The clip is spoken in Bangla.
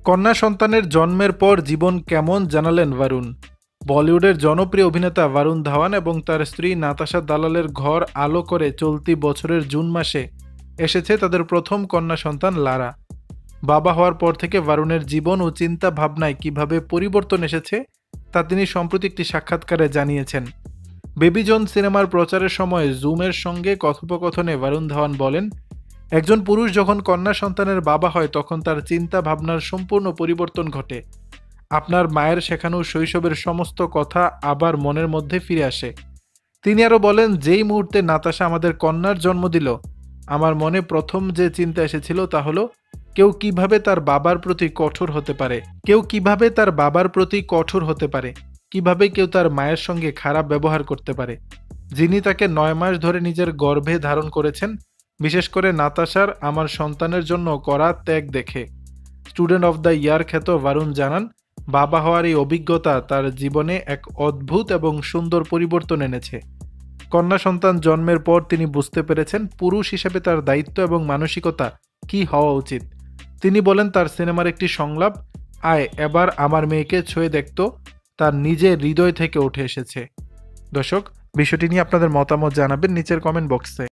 কন্যা সন্তানের জন্মের পর জীবন কেমন জানালেন বরুণ। বলিউডের জনপ্রিয় অভিনেতা বরুণ ধাওয়ান এবং তার স্ত্রী নাতাশা দালালের ঘর আলো করে চলতি বছরের জুন মাসে এসেছে তাদের প্রথম কন্যা সন্তান লারা। বাবা হওয়ার পর থেকে বরুণের জীবন ও চিন্তা ভাবনায় কিভাবে পরিবর্তন এসেছে তা তিনি সম্প্রতি একটি সাক্ষাৎকারে জানিয়েছেন। বেবি জন সিনেমার প্রচারের সময় জুমের সঙ্গে কথোপকথনে বরুণ ধাওয়ান বলেন, একজন পুরুষ যখন কন্যা সন্তানের বাবা হয় তখন তার চিন্তা ভাবনার সম্পূর্ণ পরিবর্তন ঘটে। আপনার মায়ের শেখানো শৈশবের সমস্ত কথা আবার মনের মধ্যে ফিরে আসে। তিনি আরও বলেন, যেই মুহূর্তে নাতাশা আমাদের কন্যার জন্ম দিল, আমার মনে প্রথম যে চিন্তা এসেছিল তা হলো কেউ কিভাবে তার বাবার প্রতি কঠোর হতে পারে, কিভাবে কেউ তার মায়ের সঙ্গে খারাপ ব্যবহার করতে পারে, যিনি তাকে 9 মাস ধরে নিজের গর্ভে ধারণ করেছেন। বিশেষ করে নাতাশার আমার সন্তানের জন্য করা ত্যাগ দেখে। স্টুডেন্ট অফ দ্য ইয়ার খ্যাত বরুণ জানান, বাবা হওয়ার এই অভিজ্ঞতা তার জীবনে এক অদ্ভুত এবং সুন্দর পরিবর্তন এনেছে। কন্যা সন্তান জন্মের পর তিনি বুঝতে পেরেছেন পুরুষ হিসেবে তার দায়িত্ব এবং মানসিকতা কি হওয়া উচিত। তিনি বলেন, তার সিনেমার একটি সংলাপ, আয় এবার আমার মেয়েকে ছুঁয়ে দেখতো, তার নিজের হৃদয় থেকে উঠে এসেছে। দর্শক, বিষয়টি নিয়ে আপনাদের মতামত জানাবেন নিচের কমেন্ট বক্সে।